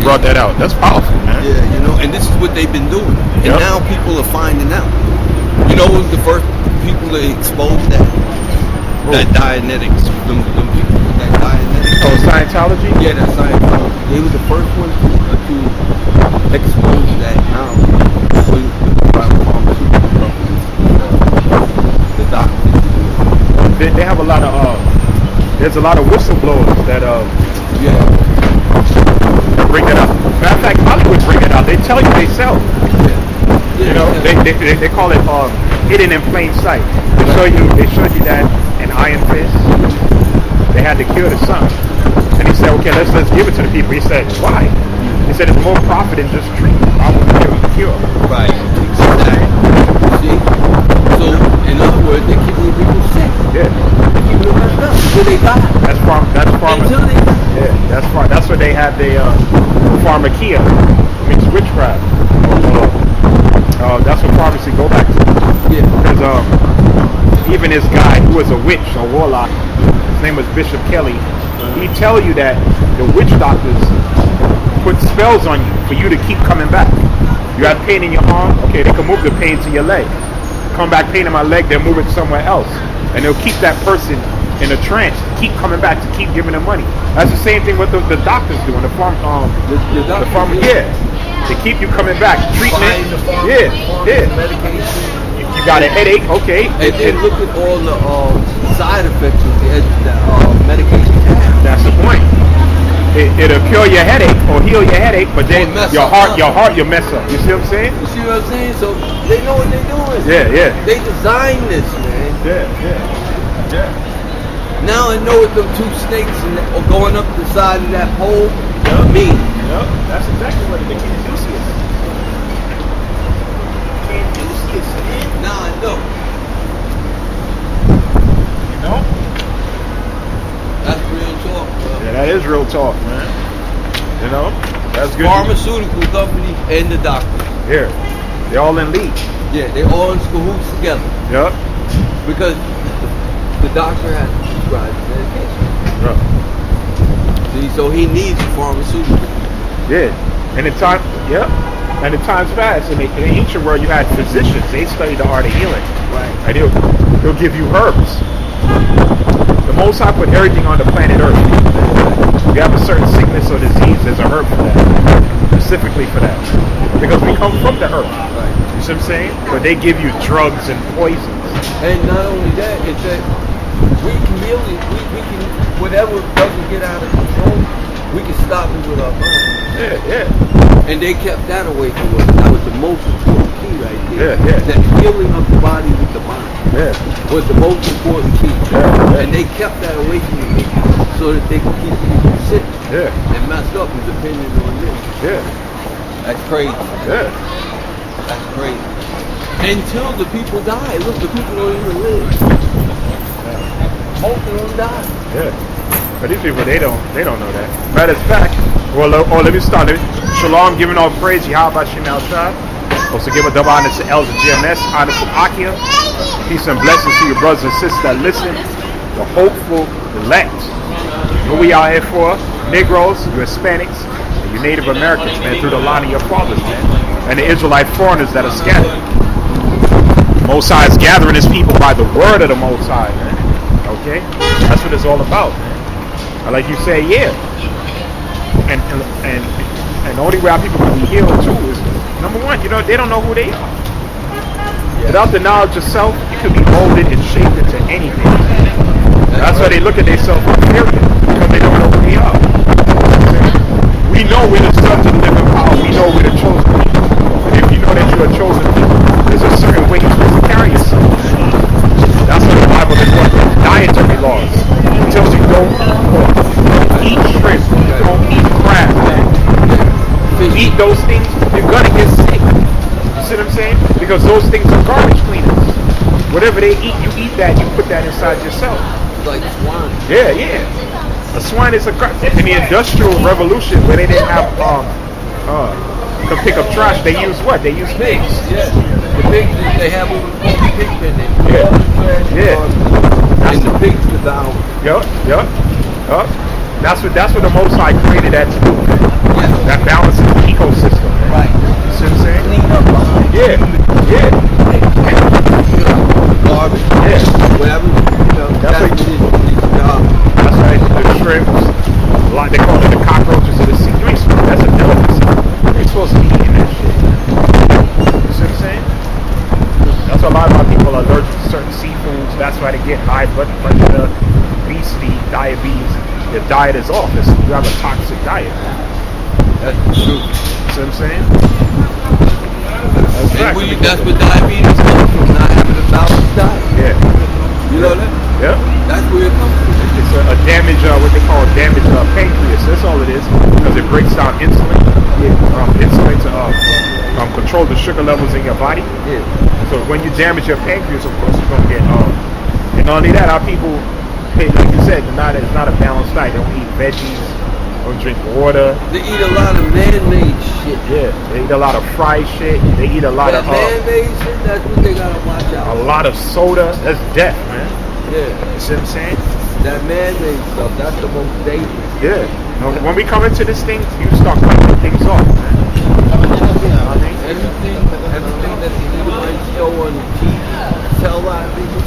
brought that out. That's powerful, man. Yeah, you know, and this is what they've been doing. And now people are finding out. You know, who's the first people to expose that? That Dianetics. Them people with that Dianetics. Oh, Scientology? Yeah, that Scientology. They were the first ones to expose that now. The doctors. They have a lot of there's a lot of whistleblowers that bring it up. Matter of fact, Hollywood bring it out. They tell you they sell. You know, they call it hidden in plain sight. They showed you that in Iron Fist. They had to cure the sun, and he said, okay, let's give it to the people. He said, why? He said it's more profit than just treatment. I want to give the cure. Right. Exactly. See? So, in other words, they're keeping people sick. Yeah. They're keeping them messed up until they die. That's pharma. Until they die. Yeah, that's where they had the pharmakia, means witchcraft. That's what pharmacy go back to. Yeah. Because even this guy who was a witch, a warlock, his name was Bishop Kelly, he tell you that the witch doctors put spells on you for you to keep coming back. You have pain in your arm, okay, they can move the pain to your leg. Come back, pain in my leg, they'll move it somewhere else. And they'll keep that person in a trance, keep coming back to keep giving them money. That's the same thing what the doctors do in the farm. They keep you coming back. Treatment, Medication. You got a headache, okay. And then look at all the side effects of the medication have. That's the point. It'll cure your headache or heal your headache, but then your heart you'll mess up. You see what I'm saying? You see what I'm saying? So they know what they're doing. Yeah. They designed this, man. Yeah. Now I know with them two snakes are going up the side of that pole. Me. Yep. That's exactly what they can't do. Now I know. You know? That's real talk, bro. Yeah, that is real talk, man. You know? That's good. Pharmaceutical companies and the doctors. Here. They're all in league. Yeah, they're all in cahoots together. Yep. Because the doctor has to prescribe medication. Yep. See, so he needs a pharmaceutical. Yeah. And in times past, in the ancient world, you had physicians. They studied the art of healing. Right. And they'll give you herbs. The Most High put everything on the planet Earth. If you have a certain sickness or disease, there's a herb for that. Specifically for that. Because we come from the earth. Right. You see what I'm saying? But they give you drugs and poisons. And not only that, it's that we can really, we can, whatever doesn't get out of control, we can stop it with our mind. Yeah. And they kept that away from us. That was the most important key right there. Yeah. That healing of the body with the mind was the most important key. And they kept that away from you so that they could keep people sick and messed up and dependent on this. Yeah. That's crazy. Yeah. That's crazy. Until the people die. Look, the people don't even live. Most of them die. Yeah. But these people, they don't know that. Matter of fact, let me start it. Shalom, giving all praise, Yahawashi outside. Also give a double honor to elders of GMS, honor to Akia. Peace and blessings to your brothers and sisters that listen. The hopeful elect. What we out here for? Negroes, you Hispanics, and you Native Americans, man, through the line of your fathers, man. And the Israelite foreigners that are scattered. Most High is gathering his people by the word of the Most High, man. Okay? That's what it's all about, man. And like you say, yeah. And the only way our people can be healed too is, number one, you know, they don't know who they are. Without the knowledge of self, you can be molded and shaped into anything. That's why they look at themselves inferior, because they don't know who they are. We know we're the sons of the living power. We know we're the chosen people. And if you know that you're a chosen people, there's a certain way you're supposed to carry yourself. That's what the Bible is what dietary laws. It tells you don't eat shrimp, don't eat crab, man. If you eat those things, you're gonna get sick. You see what I'm saying? Because those things are garbage cleaners. Whatever they eat, you eat that, you put that inside yourself. Like swine. Yeah. A swine is in the Industrial Revolution, where they didn't have to pick up trash, they use what? They use pigs. Yeah. The pigs, they have what we call pig pen. And the pigs devour. Yup. That's what the Most High created that to do. That diet is off. You have a toxic diet. That's true. See what I'm saying? That's what diabetes comes from, not having a balanced diet. Yeah. You know that? Yeah. That's where it comes from. It's a damage, what they call damage pancreas. That's all it is, because it breaks down insulin. Insulin to control the sugar levels in your body. Yeah. So when you damage your pancreas, of course you're gonna get and not only that, our people, hey, like you said, it's not a balanced diet. They don't eat veggies, don't drink water. They eat a lot of man-made shit. Yeah, they eat a lot of fried shit. They eat a lot of man-made shit. That's what they gotta watch out. A lot of soda. That's death, man. Yeah. You see what I'm saying? That man-made stuff, that's the most dangerous. Yeah. When we come into this thing, you start cutting things off, man. Everything that the Israelites show on TV, tell a lot of people.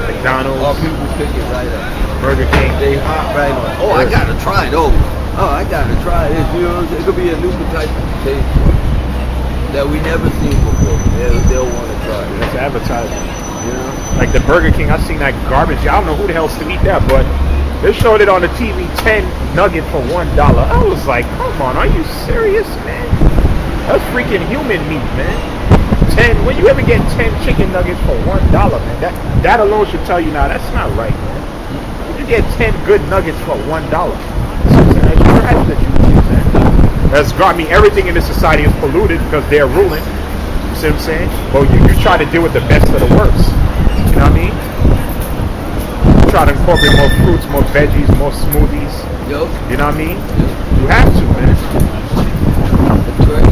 McDonald's. All people pick it right up. Burger King. They hop right on. Oh, I gotta try it. Oh, I gotta try this. You know, it could be a new type of taste that we never seen before. They'll want to try it. That's advertising. You know? Like the Burger King, I've seen that garbage. I don't know who the hell still eat that, but they showed it on the TV, 10 nuggets for $1. I was like, come on, are you serious, man? That's freaking human meat, man. 10, when you ever get 10 chicken nuggets for $1, man, that alone should tell you, now that's not right, man. You get 10 good nuggets for $1. That's trash that you eat, man. That's got me. Everything in this society is polluted because they're ruling. You see what I'm saying? Well, you try to deal with the best of the worst. You know what I mean? Try to incorporate more fruits, more veggies, more smoothies. Yo. You know what I mean? You have to, man. That's right.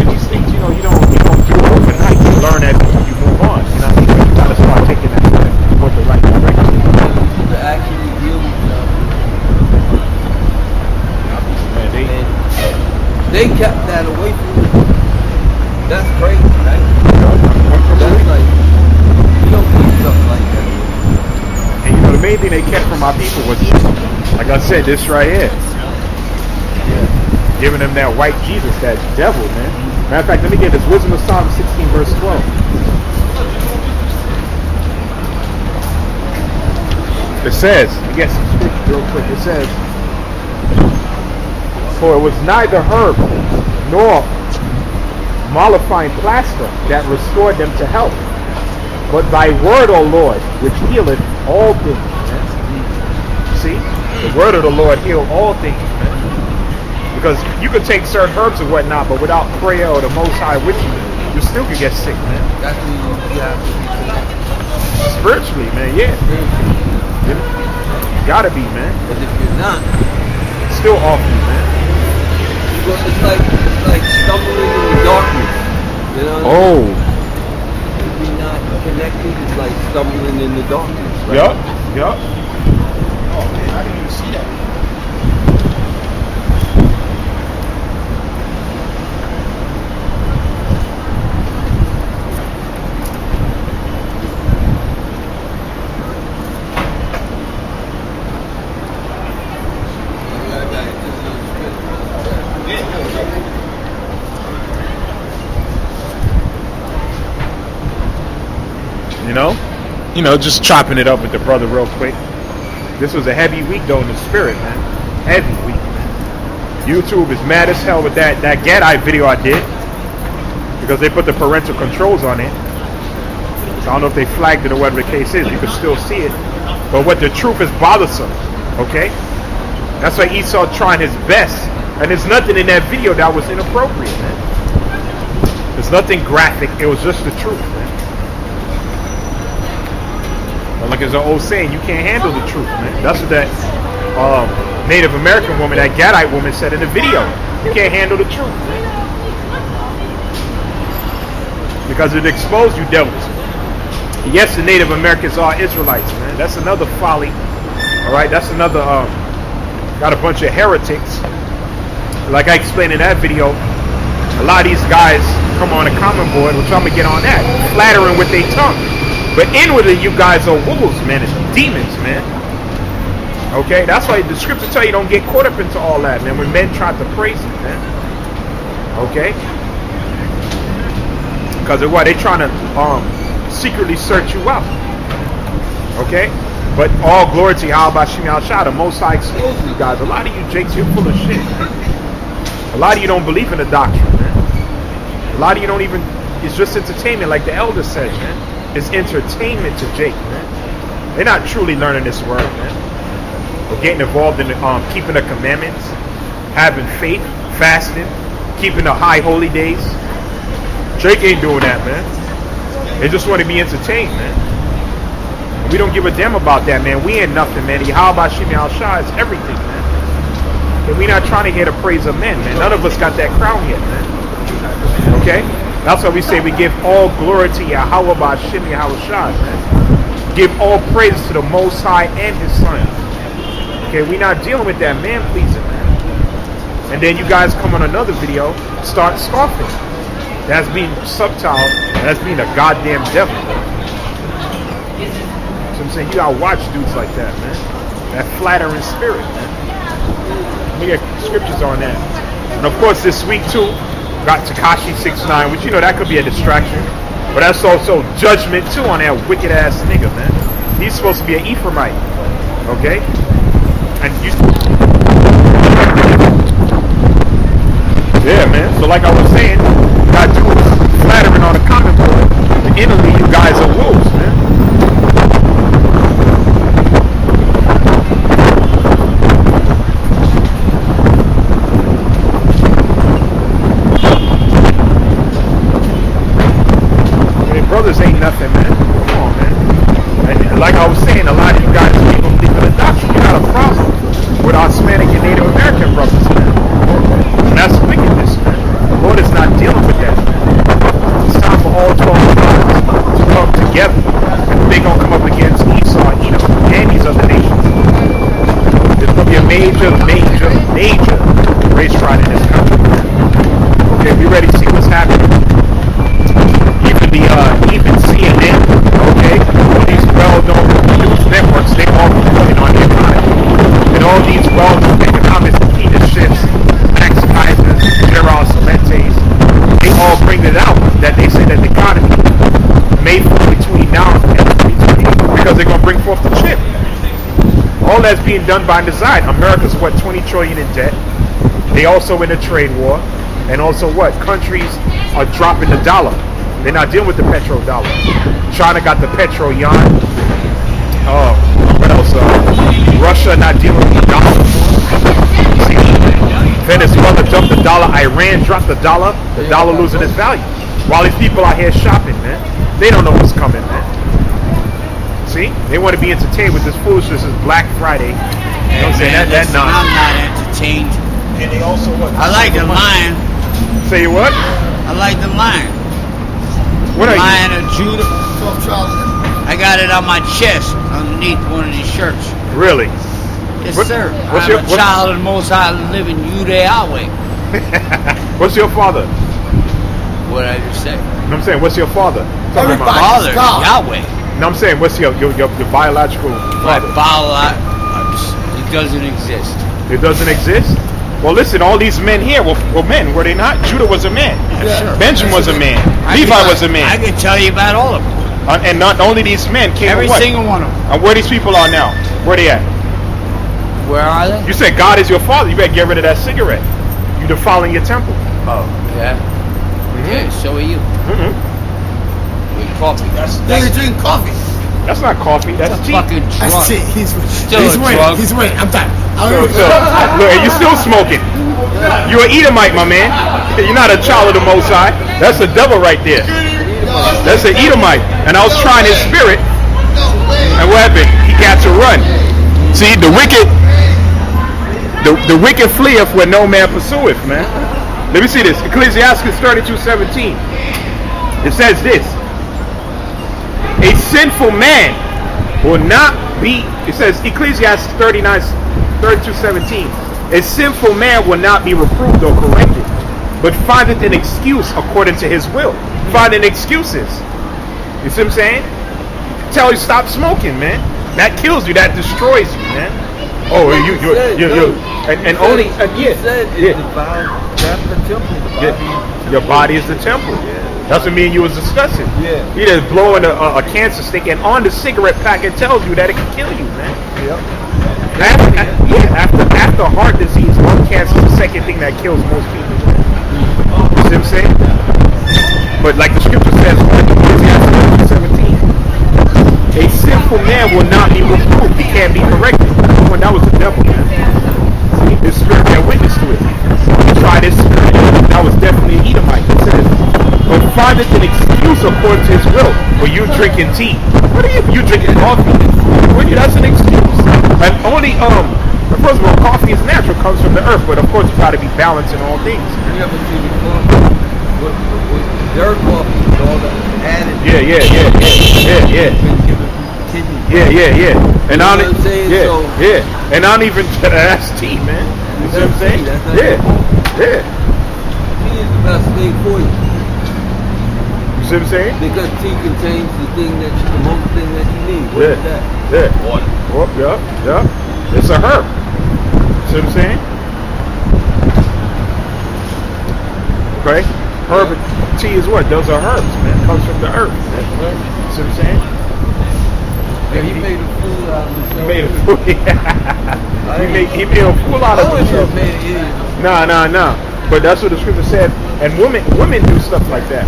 These things, you don't do overnight. You learn as you move on. You know what I mean? You gotta start taking that with the right direction. To actually deal with stuff. Man, they kept that away from you. That's crazy, right? That's like, you don't do stuff like that. And the main thing they kept from our people was, like I said, this right here. Yeah. Giving them that white Jesus, that devil, man. Matter of fact, let me get this. Wisdom of Psalm 16, verse 12. It says, let me get some scripture real quick. It says, for it was neither herb nor mollifying plaster that restored them to health, but thy word, O Lord, which healeth all things. Man. See? The word of the Lord healed all things, man. Because you could take certain herbs and whatnot, but without prayer or the Most High with you, you still could get sick, man. That's when you have to be connected. Spiritually, man, yeah. You gotta be, man. Because if you're not, It's still off you, man. it's like stumbling in the darkness. You know? Oh. If you're not connected, it's like stumbling in the darkness. Right? Yup. Oh, man, I didn't even see that. You know, just chopping it up with the brother real quick. This was a heavy week though in the spirit, man. Heavy week, man. YouTube is mad as hell with that Gadite video I did, because they put the parental controls on it. So I don't know if they flagged it or whatever the case is. You can still see it. But what the truth is bothersome, okay? That's why Esau trying his best. And there's nothing in that video that was inappropriate, man. There's nothing graphic. It was just the truth, man. But like there's an old saying, you can't handle the truth, man. That's what that Native American woman, that Gadite woman said in the video. You can't handle the truth, man. Because it exposed you devils. Yes, the Native Americans are Israelites, man. That's another folly. Alright, that's another got a bunch of heretics. Like I explained in that video, a lot of these guys come on a common board, which I'm gonna get on that, flattering with their tongue. But inwardly, you guys are wolves, man. It's demons, man. Okay, that's why the scripture tell you don't get caught up into all that, man. When men try to praise you, man. Okay, because of what they trying to secretly search you out. Okay? But all glory to Yahawah Shem Yahawashi, the Most High exposing you guys. A lot of you jakes, you're full of shit, man. A lot of you don't believe in the doctrine, man. A lot of you don't even, it's just entertainment, like the elder said, man. It's entertainment to Jake, man. They're not truly learning this word, man. Or getting involved in keeping the commandments, having faith, fasting, keeping the high holy days. Jake ain't doing that, man. They just want to be entertained, man. We don't give a damn about that, man. We ain't nothing, man. Yahawah Shem Yahawashi is everything, man. And we not trying to hear the praise of men, man. None of us got that crown yet, man. Okay? That's why we say we give all glory to Yahawah Shem Yahawashi, man. Give all praise to the Most High and His Son. Okay, we not dealing with that man pleasing, man. And then you guys come on another video, start scoffing. That's being subtle. That's being a goddamn devil. So I'm saying you gotta watch dudes like that, man. That flattering spirit, man. We got scriptures on that. And of course this week too, got Tekashi 6ix9ine, which you know that could be a distraction. But that's also judgment too on that wicked ass nigga, man. He's supposed to be an Ephraimite. Okay? And you, yeah, man. So like I was saying, got dudes flattering on the comment board. Innerly, you guys are wolves, man. Brothers ain't nothing, man. Come on, man. And like I was saying, a lot of you guys people believe in the doctrine. You got a problem with our Hispanic and Native American brothers, man. And that's wickedness, man. The Lord is not dealing with that, man. It's time for all 12 tribes to come together. And they're going to come up against Esau, Edom, and these other nations. There's going to be a major race riot in this country, man. Okay, we ready to see what's happening. Even CNN, okay, all these well-known news networks, they all reporting on the economy. And all these well-known economists, leaderships, Max Kaisers, Gerald Celentes, they all bring it out that they say that the economy may fall between now and 2020 because they're going to bring forth the chip. All that's being done by design. America's what, 20 trillion in debt. They also in a trade war. And also what? Countries are dropping the dollar. They're not dealing with the petrodollar. China got the petro yuan. What else? Russia not dealing with the dollar. See, Venezuela dumped the dollar. Iran dropped the dollar. The dollar losing its value. While these people out here shopping, man, they don't know what's coming, man. See, they want to be entertained with this foolishness. This is Black Friday. You know what I'm saying? That I'm not entertained. And they also what? I like the lion. Say what? I like the lion. What are Lion of Judah. I got it on my chest underneath one of these shirts. Really? Yes, sir. I'm a child of the Most High living Yahawah. What's your father? What did I just say? No, I'm saying, what's your father? My father, Yahweh. No, I'm saying, what's your biological father? It doesn't exist. It doesn't exist? Well, listen, all these men here were men, were they not? Judah was a man. Yeah, sure. Benjamin was a man. Levi was a man. I can tell you about all of them. And not only these men came Every what? single one of them. And where these people are now? Where they at? Where are they? You said God is your father. You better get rid of that cigarette. You defiling your temple. Oh, yeah. Yeah, so are you. With coffee. You're drinking coffee. That's not coffee. That's tea. Fucking drug. That's tea. He's drug. He's waiting. I'm done. Look, and you still smoking. You're an Edomite, my man. You're not a child of the Most High. That's a devil right there. That's an Edomite. And I was trying his spirit. And what happened? He got to run. See, the wicked fleeth where no man pursueth, man. Let me see this. Ecclesiastes 32:17. It says this. A sinful man will not be, it says Ecclesiastes 32:17. A sinful man will not be reproved or corrected, but findeth an excuse according to his will. Finding excuses. You see what I'm saying? Tell you stop smoking, man. That kills you. That destroys you, man. Oh, you and only you said it's the temple. your body is the temple. That's what me and you was discussing. Yeah. He just blowing a cancer stick, and on the cigarette pack it tells you that it can kill you, man. Yep. After heart disease, lung cancer is the second thing that kills most people. You see what I'm saying? But like the scripture says, 17, a sinful man will not be reproved. He can't be corrected. When that was the devil, man. See, his spirit bear witness to it. He tried his spirit. That was definitely an Edomite. It says, but findeth an excuse according to his will. For you drinking tea. What are you drinking coffee? That's an excuse. And only first of all, coffee is natural, comes from the earth, but of course you gotta be balanced in all things. You ever see the coffee? With their coffee with all the added. Yeah. And I don't, what I'm saying? And I don't even that's tea, man. You see what I'm saying? Yeah. Tea is the best thing for you. You see what I'm saying? Because tea contains the most thing that you need. What is that? Yeah. Water. Oh, yeah. It's a herb. See what I'm saying? Okay? Herb tea is what? Those are herbs, man. It comes from the earth. See what I'm saying? Yeah, he made a fool out of himself. He made a fool. He made a fool out of himself. Nah. But that's what the scripture said. And women do stuff like that.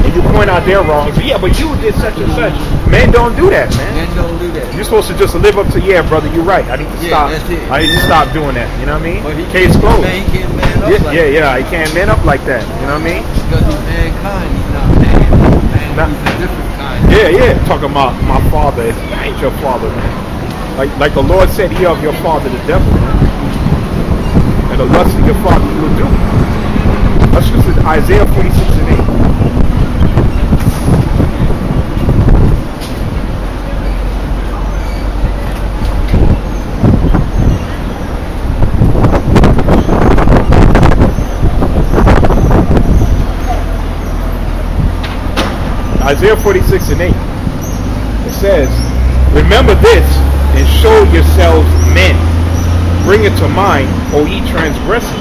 And you point out their wrongs. Yeah, but you did such and such. Men don't do that, man. Men don't do that. You're supposed to just live up to, yeah, brother, you're right. I need to stop. That's it. I need to stop doing that. You know what I mean? But Case closed. Man can't man up like that. Yeah. He can't man up like that. You know what I mean? Because he's mankind. He's not man. He's a different kind. Yeah. Talking about my father. I ain't your father, man. Like the Lord said, ye of your father, the devil, man. And the lust of your father you will do. That's just in Isaiah 46 and 8. Isaiah 46 and 8. It says, remember this and show yourselves men. Bring it to mind, O ye transgressors.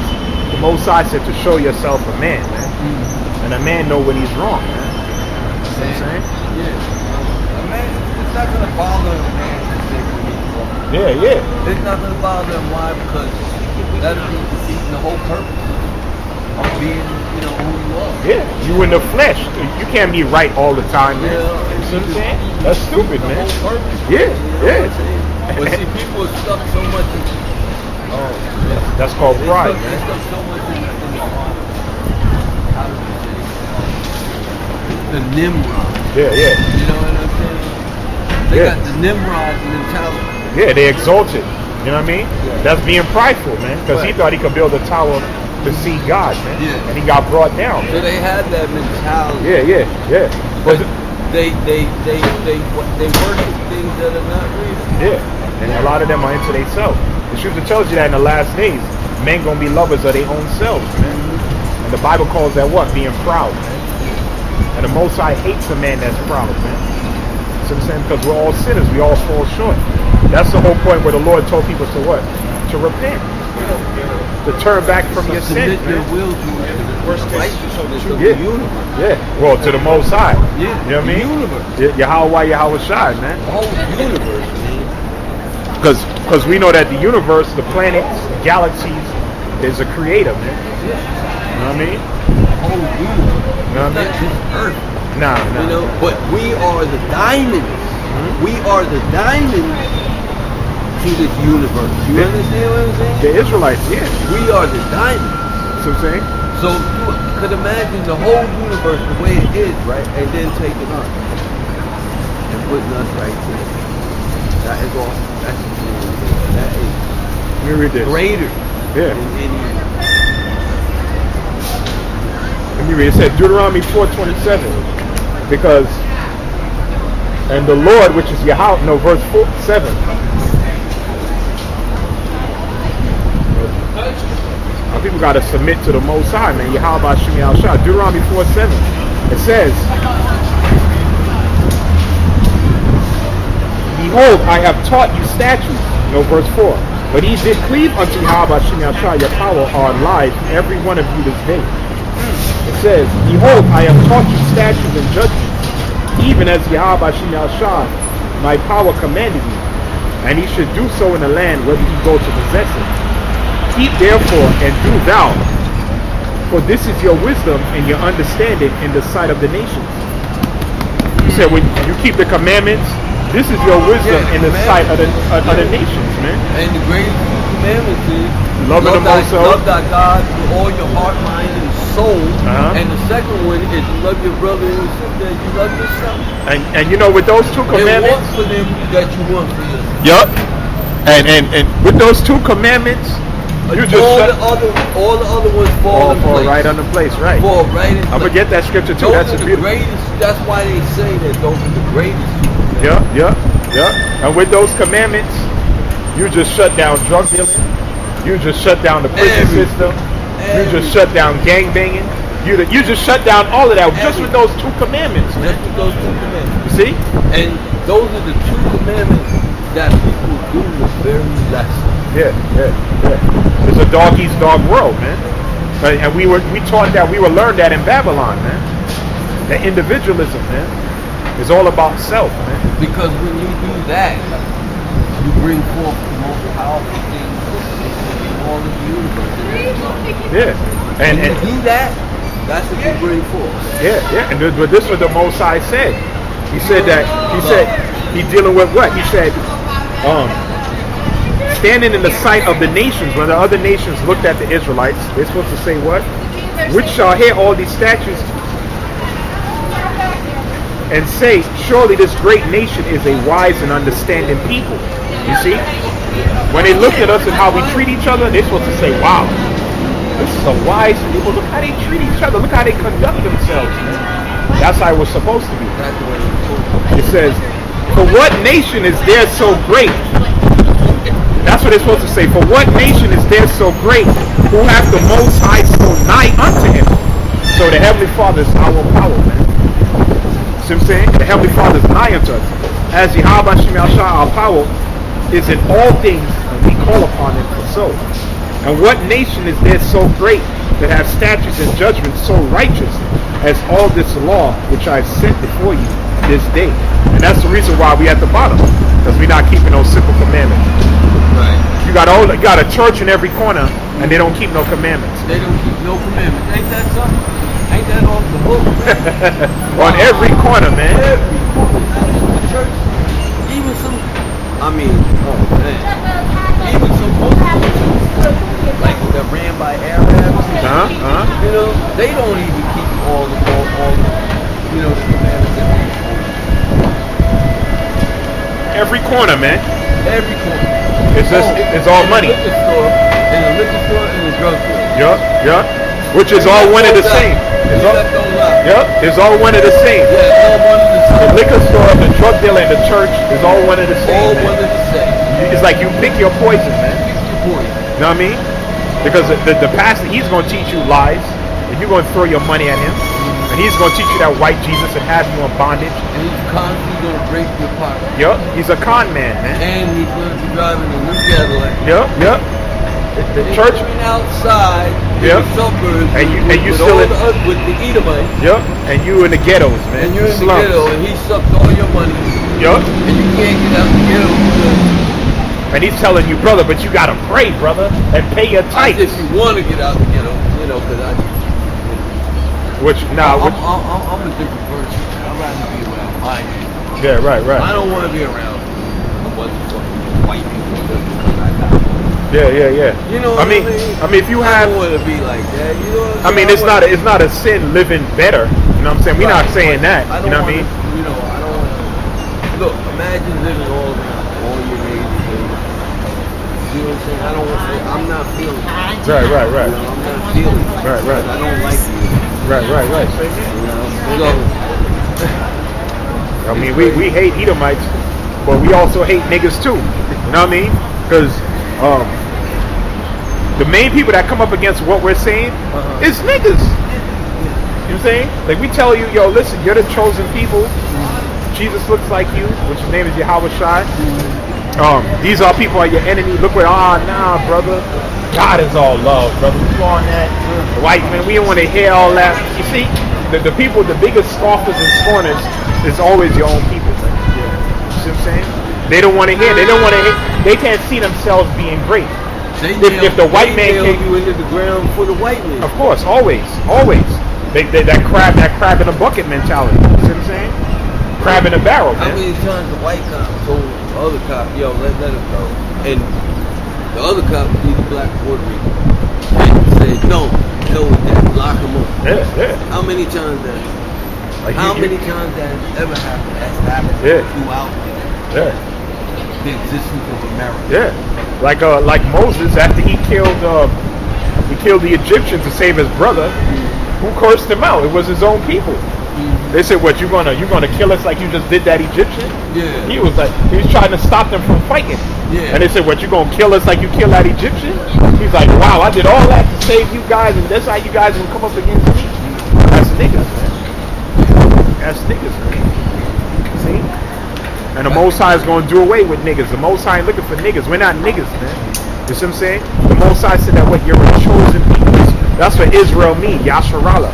The Most High said to show yourself a man, man. And a man know when he's wrong, man. You know what I'm saying? Yeah. A man, it's not going to bother a man to say when he's wrong. Yeah. It's not going to bother him. Why? Because that'll be defeating the whole purpose of being, who you are. Yeah. You in the flesh. You can't be right all the time, man. Yeah. You see what I'm saying? That's stupid, The man. whole purpose. Yeah. But see, people are stuck so much in That's called pride, They're man. stuck so much in how do you say the Nimrod. Yeah. You know what I'm saying? They got the Nimrod mentality. Yeah, they exalted. You know what I mean? Yeah. That's being prideful, man. Because he Right. thought he could build a tower to see God, man. Yeah. And he got brought down. So they have that mentality. Yeah. But They worship things that are not real. yeah, and a lot of them are into themselves. The scripture tells you that in the last days, men gonna be lovers of their own selves, man. And the Bible calls that what? Being proud, man. And the Most High hates a man that's proud, man. So I'm saying, because we're all sinners, we all fall short. That's the whole point where the Lord told people to what? To repent. To turn back from your sin. Submit your will to the righteousness of the universe. Yeah. Well, to the Most High. Yeah. You know what I mean? Universe. Yahawah, Yahawashi, man. The whole universe, man. Because we know that the universe, the planets, the galaxies, is a creator, man. Yeah. You know what I mean? The whole universe. You know what I mean? Not just Earth. Nah. But we are the diamonds. Mm-hmm. We are the diamonds to this universe. You understand what I'm saying? The Israelites, yeah. We are the diamonds. So I'm saying? So you could imagine the whole universe the way it is, right? And then taking us and putting us right there. That is all. That is Let me read this. greater Yeah. than any. Let me read. It said Deuteronomy 4:27. Because, and the Lord, which is Yahawah, no, verse 7. People got to submit to the Most High, man. Yahawah Shemi Al-Shah. Deuteronomy 4:7. It says, behold, I have taught you statutes. No, verse 4. But he did cleave unto Yahawah Shemi Al-Shah, your power, our lives, every one of you this day. It says, behold, I have taught you statutes and judgments, even as Yahawashi my power commanded you. And he should do so in the land whether he go to possess it. Keep therefore and do thou, for this is your wisdom and your understanding in the sight of the nations. You said when you keep the commandments, this is your wisdom in the sight of the nations, man. And the greatest commandments is love thy God with all your heart, mind, and soul. And the second one is love your brother and your sister as you love yourself. And you know, with those two commandments, and want for them that you want for yourself. Yup. And with those two commandments, you just all the other ones fall right on the place, right? Fall right in place. I'm gonna get that scripture too. Those That's are a the greatest. That's why they say that those are the greatest. Yeah. And with those commandments, you just shut down drug dealing. You just shut down the prison system. You just shut down gang banging. You just shut down all of that just with those two commandments. Just with those two commandments. You see? And those are the two commandments that people do the very less. Yeah. It's a dog eats dog world, man. And we taught that, we were learned that in Babylon, man. That individualism, man, is all about self, man. Because when you do that, you bring forth the most powerful things in all of the universe. Yeah. And you do that, that's what you bring forth. Yeah. And but this was the Most High said. He said that he's dealing with what? He said, standing in the sight of the nations, when the other nations looked at the Israelites, they're supposed to say what? Which shall hear all these statutes and say, surely this great nation is a wise and understanding people. You see? When they looked at us and how we treat each other, they're supposed to say, wow, this is a wise people. Look how they treat each other. Look how they conduct themselves. That's how it was supposed to be. It says, for what nation is there so great? That's what it's supposed to say. For what nation is there so great who hath the Most High so nigh unto him? So the Heavenly Father is our power, man. See what I'm saying? The Heavenly Father is nigh unto us. As Yahawashi, our power, is in all things, and we call upon him for so. And what nation is there so great that have statutes and judgments so righteous as all this law which I've sent before you this day? And that's the reason why we at the bottom, because we're not keeping those simple commandments. Right. You got a church in every corner, and they don't keep no commandments. They don't keep no commandments. Ain't that something? Ain't that off the hook? On every corner, man. Every corner. The church, even some. I mean, oh man, even some Muslims, like that ran by Arabs. You know, they don't even keep all the you know, the commandments that they hold. Every corner, man. Every corner. It's all money. In the liquor store and the drug store. Yup. Which is all one and the same. It's all one and the same. Yeah, it's all one and the same. The liquor store, the drug dealer, and the church is all one and the same. All one and the same. It's like you pick your poison, man. Pick your poison. You know what I mean? Because the pastor, he's going to teach you lies, and you're going to throw your money at him, and he's going to teach you that white Jesus and has you in bondage. And he's constantly going to break your pocket. Yup, he's a con man, man. And he's going to be driving a new Cadillac. Yup. The church outside in the suburbs and you with still with the Edomites. Yup, and you in the ghettos, man. And you're in slums. the ghetto, and he sucked all your money. Yup. And you can't get out the ghetto. And he's telling you, brother, but you gotta pray, brother, and pay your tithes. If you want to get out the ghetto, you know, because I'm a different person. I'd rather be around my age. Yeah, right. I don't want to be around a bunch of fucking white people just because I got. Yeah. You know what I mean? If you have, I don't want to be like that. You know what I mean, it's not a sin living better. You know what I'm saying? We're not saying that. You know what I mean? You know, I don't want to. Look, imagine living all your age. You know what I'm saying? I don't want to. I'm not feeling it. Right. You know, I'm not feeling it. Right. I don't like you. Right. You know, I mean, we hate Edomites, but we also hate niggas too. You know what I mean? Because the main people that come up against what we're saying is niggas. You know what I'm saying? Like we tell you, yo, listen, you're the chosen people. Jesus looks like you, which his name is Yahawashi. These are people are your enemy. Look where, nah, brother. God is all love, brother. You on that? The white man, we don't want to hear all that. You see, the people, the biggest scoffers and scorners is always your own people, man. You see what I'm saying? They don't want to hear. They don't want to hear. They can't see themselves being great. If the white man came you into the ground for the white man. Of course, always. That crab in a bucket mentality. You see what I'm saying? Crab in a barrel, man. How many times the white cop told the other cop, yo, let him go, and the other cop, he's a black Puerto Rican, and said, no, with that, lock him up. Yeah. How many times that? Like how many times that ever happened? That's happened throughout the existence of America. Yeah. Like Moses, after he killed the Egyptians to save his brother, who cursed him out? It was his own people. They said, "What, you gonna kill us like you just did that Egyptian?" Yeah. He was trying to stop them from fighting. Yeah. And they said, "What, you gonna kill us like you killed that Egyptian?" He's like, "Wow, I did all that to save you guys, and that's how you guys will come up against me." That's niggas, man. That's niggas, man. See? And the Most High is gonna do away with niggas. The Most High ain't looking for niggas. We're not niggas, man. You see what I'm saying? The Most High said that what you're a chosen people. That's what Israel means, Yasharallah.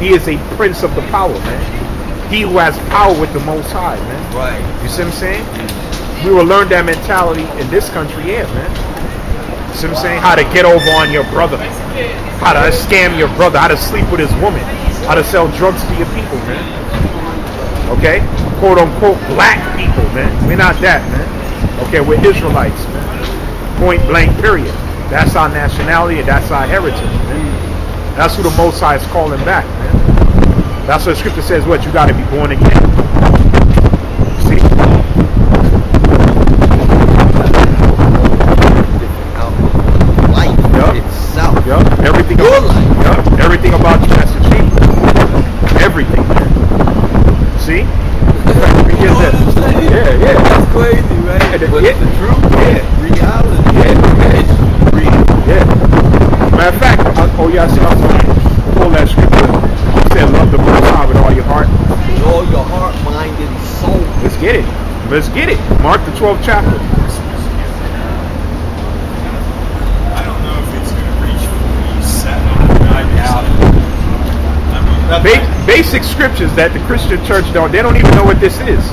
He is a prince of the power, man. He who has power with the Most High, man. Right. You see what I'm saying? We will learn that mentality in this country, yeah, man. You see what I'm saying? How to get over on your brother. How to scam your brother. How to sleep with his woman. How to sell drugs to your people, man. Okay? Quote unquote black people, man. We're not that, man. Okay, we're Israelites, man. Point blank, period. That's our nationality and that's our heritage, man. That's who the Most High is calling back, man. That's what the scripture says, what? You got to be born again. See? Life itself. Yup. Everything Your about life. Yup. Everything about you has to change. Everything, man. See? Yeah. That's crazy, right? But it's the truth. Yeah. Reality. Yeah. It's real. Yeah. Matter of fact, pull that scripture. He said, love the Most High with all your heart. With all your heart, mind, and soul. Let's get it. Mark the 12th chapter. I don't know if it's going to reach 47. I doubt it. Basic scriptures that the Christian church they don't even know what this is.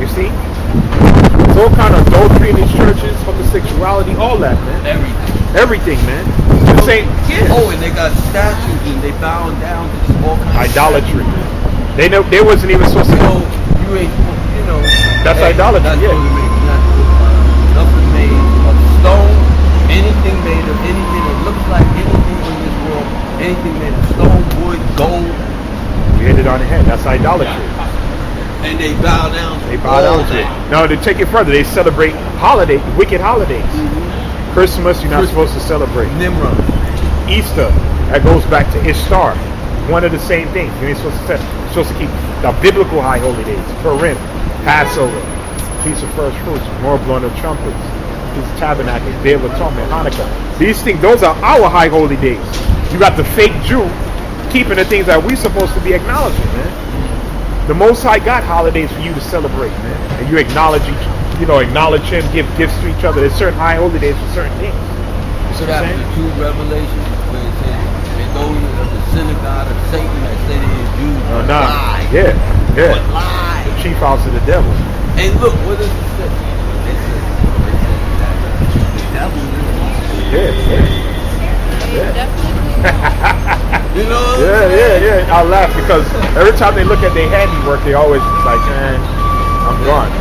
You see? There's all kind of adultery in these churches, homosexuality, all that, man. Everything, man. The same. Yeah. Oh, and they got statues and they bowing down to all kinds Idolatry. They wasn't even supposed to know. You ain't, That's idolatry, that's yeah. Nothing made of stone, anything made of anything that looks like anything in this world, anything made of stone, wood, gold. We hit it on the head. That's idolatry. And they bow down to it. No, to take it further, they celebrate wicked holidays. Christmas, you're not supposed to celebrate. Nimrod. Easter, that goes back to Ishtar. One of the same things. You ain't supposed to keep the biblical high holy days. Purim, Passover, Feast of First Fruits, more blowing of trumpets, Feast of Tabernacles, Day of Atonement, Hanukkah. These things, those are our high holy days. You got the fake Jew keeping the things that we're supposed to be acknowledging, man. The Most High got holidays for you to celebrate, man. And you acknowledge him, give gifts to each other. There's certain high holy days for certain things. You see what I'm saying? Chapter 2 Revelation, where it says, and those of the synagogue of Satan that say they are Jews lie. Yeah. But lie. The chief house of the devil. And look, what does it say? It says that the devil is lying. You know? Yeah. I laugh because every time they look at their handiwork, they always like, man, I'm gone.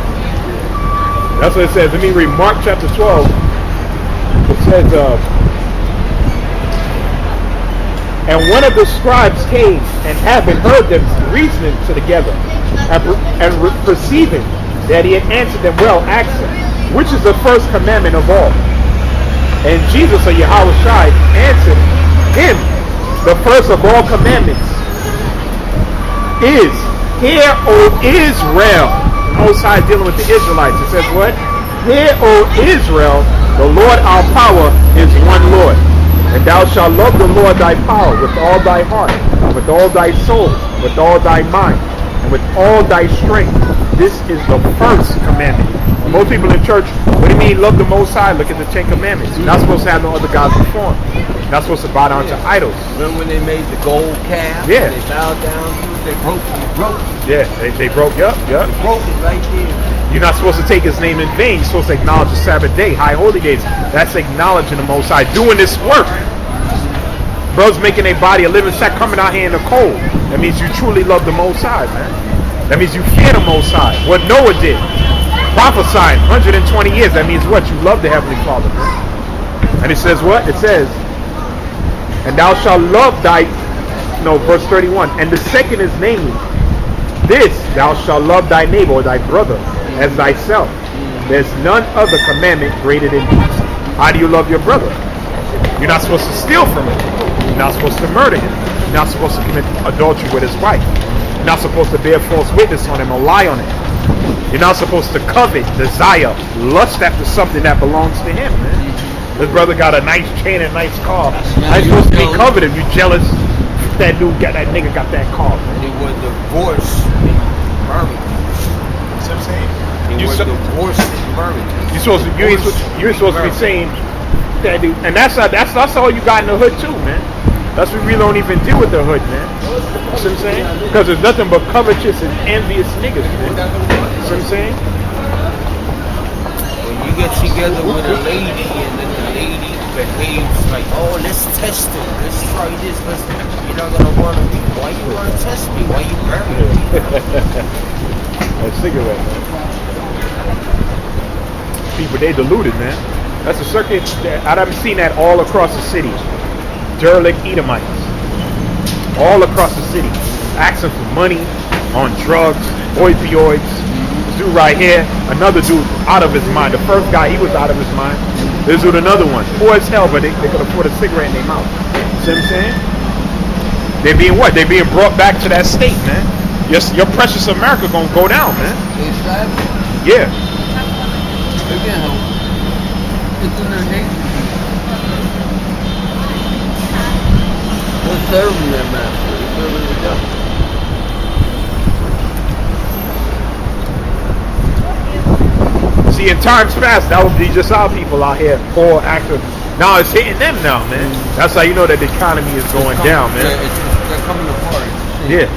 That's what it says. Let me read Mark chapter 12. It says, and one of the scribes came and having heard them reasoning together and perceiving that he had answered them well, asked him, which is the first commandment of all? And Jesus, or Yahawashi, answered him, the first of all commandments is, hear, O Israel. Most High dealing with the Israelites. It says what? Hear, O Israel, the Lord our power is one Lord. And thou shalt love the Lord thy power with all thy heart, with all thy soul, with all thy mind, and with all thy strength. This is the first commandment. Most people in church, what do you mean love the Most High? Look at the Ten Commandments. You're not supposed to have no other gods before him. You're not supposed to bow down to idols. Remember when they made the gold calf? Yeah. They bowed down to it. They broke it. Yeah, they broke. Yup. They broke it right there. You're not supposed to take his name in vain. You're supposed to acknowledge the Sabbath day, high holy days. That's acknowledging the Most High, doing this work. Bro's making a body a living sack, coming out here in the cold. That means you truly love the Most High, man. That means you fear the Most High. What Noah did, prophesying 120 years. That means what? You love the Heavenly Father, man. And it says what? It says, and thou shalt love verse 31. And the second is namely, this, thou shalt love thy neighbor or thy brother as thyself. There's none other commandment greater than these. How do you love your brother? You're not supposed to steal from him. You're not supposed to murder him. You're not supposed to commit adultery with his wife. You're not supposed to bear false witness on him or lie on him. You're not supposed to covet, desire, lust after something that belongs to him, man. This brother got a nice chain and a nice car. I'm supposed to be coveted. You jealous that nigga got that car, man. They were divorced in Birmingham. What's I'm saying? They were divorced in Birmingham. You ain't supposed to be saying that, dude. And that's all you got in the hood too, man. That's what we don't even deal with the hood, man. You see what I'm saying? Because there's nothing but covetous and envious niggas, man. You see what I'm saying? When you get together with a lady and then the lady behaves like, oh, let's test him, let's try this, you're not gonna want to be. Why you want to test me? Why you marrying me? That cigarette, man. People, they deluded, man. That's a circuit. I've seen that all across the city. Derelict Edomites, all across the city, asking for money on drugs, opioids. This dude right here, another dude out of his mind. The first guy, he was out of his mind. This dude, another one, poor as hell, but they could afford a cigarette in their mouth. See what I'm saying? They're being what? They're being brought back to that state, man. Your precious America gonna go down, man. Yeah. Again, it's in their nation. They're serving their master. They're serving the devil. See, in times past, that would be just our people out here, poor, active. Now it's hitting them now, man. That's how you know that the economy is going down, man. They're coming apart. Yeah.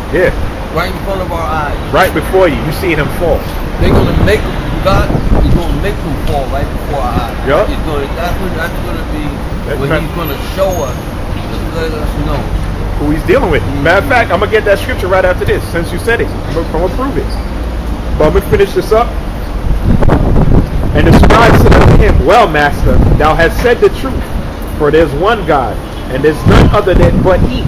Right in front of our eyes. Right before you. You see them fall. They're gonna make God is gonna make them fall right before our eyes. Yep. That's gonna be when He's gonna show us. Let us know who he's dealing with. Matter of fact, I'm gonna get that scripture right after this. Since you said it, I'm gonna prove it. But I'm gonna finish this up. And the scribe said unto him, well, master, thou hast said the truth, for there's one God, and there's none other than but he.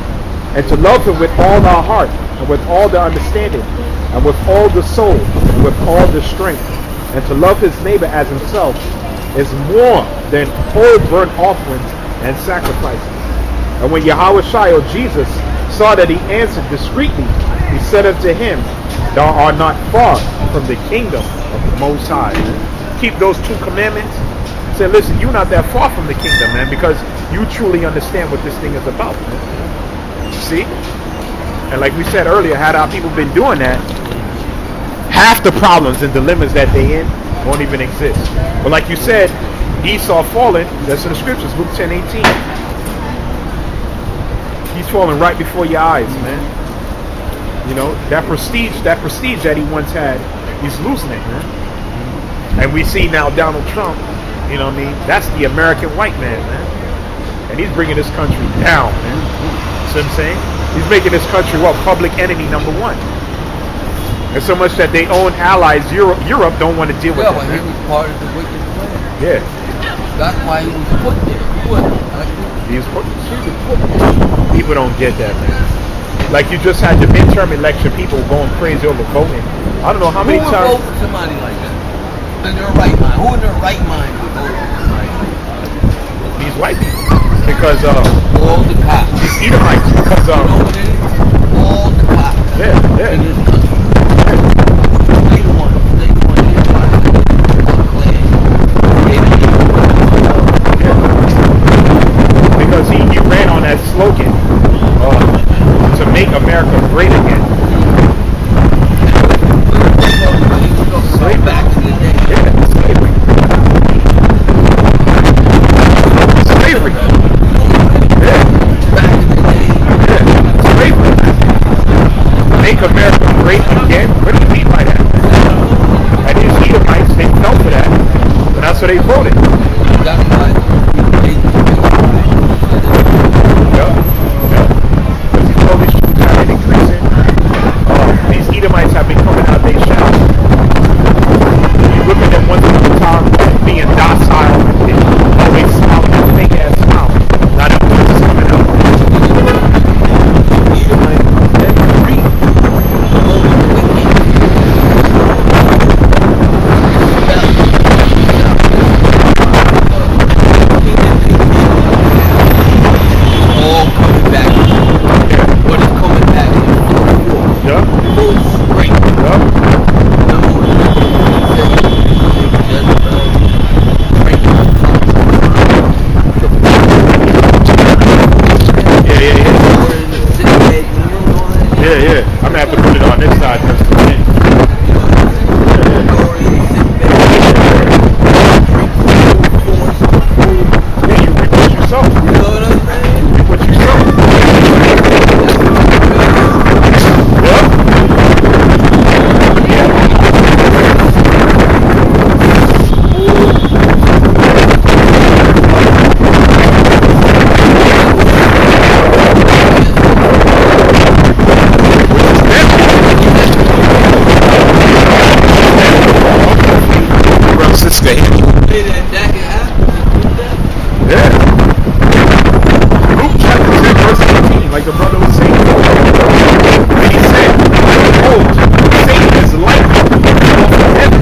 And to love him with all our heart, and with all the understanding, and with all the soul, and with all the strength, and to love his neighbor as himself, is more than whole burnt offerings and sacrifices. And when Yahawashi, or Jesus, saw that he answered discreetly, he said unto him, thou art not far from the kingdom of the Most High. Keep those two commandments. Say, listen, you're not that far from the kingdom, man, because you truly understand what this thing is about, man. See? And like we said earlier, had our people been doing that, half the problems and dilemmas that they in won't even exist. But like you said, Esau fallen, that's in the scriptures, Luke 10:18. He's falling right before your eyes, man. You know, that prestige that he once had, he's losing it, man. And we see now Donald Trump, you know what I mean? That's the American white man, man. And he's bringing this country down, man. See what I'm saying? He's making this country, public enemy number one. And so much that they own allies, Europe don't want to deal with it. Yeah, but he was part of the wicked plan. Yeah. That's why he was put there. He was put there. People don't get that, man. Like you just had the midterm election, people going crazy over voting. I don't know how many times. Who would vote for somebody like that? In their right mind. Who in their right mind would vote for somebody like that? These white people. Because all the cops. These Edomites. Because you know what it is? All the cops. Yeah. In this country. They want everybody to clan. Because he ran on that slogan to make America great again. Way back in the day. Yeah. have to put it on this side. Yeah, you reap what you sow. You know what I'm saying? You reap what you sow. Say that can happen. Yeah. Luke chapter 10, verse 18, like the brother was saying. And he said, behold, Satan is light off of heaven.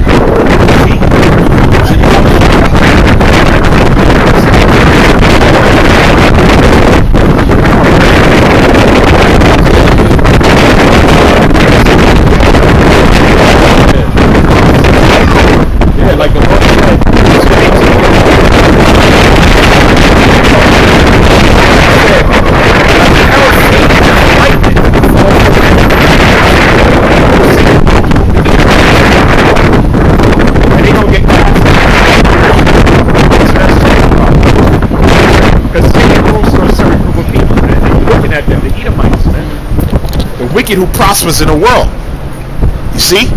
Yeah, like the brother said. Wicked who prospers in the world. You see?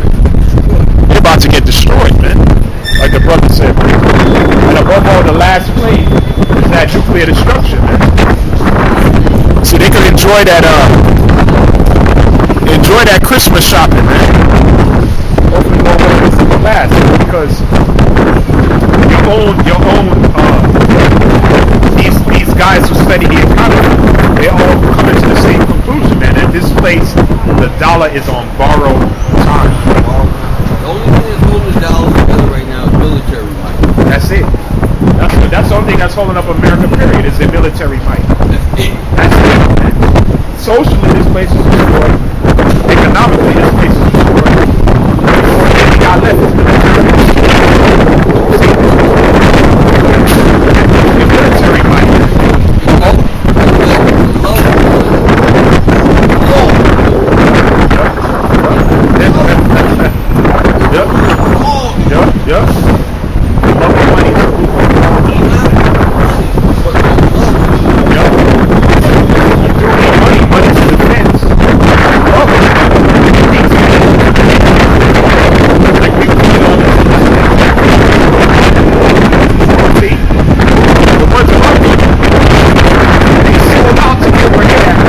They're about to get destroyed, man. Like the brother said. And above all, the last plague is that nuclear destruction, man. See, they could enjoy that Christmas shopping, man. Hopefully no one is in the last, because your own these guys who study the economy, they all coming to the same conclusion, man. At this place, the dollar is on borrowed time. The only thing that's holding the dollar together right now is military might. That's it. That's the only thing that's holding up America, period, is the military might. That's it, man. Socially, this place is destroyed. Economically, this place is destroyed. The only thing we got left is military. The military might. Yep. Love of money. Yep. You don't need money to defense. Love it. Like we put it on this. See? The ones that love me, they sold out to get where they're at.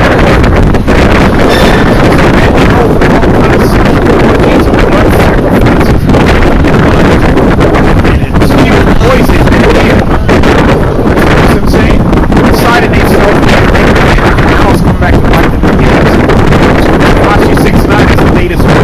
Yahawashi 6'9" is the latest one.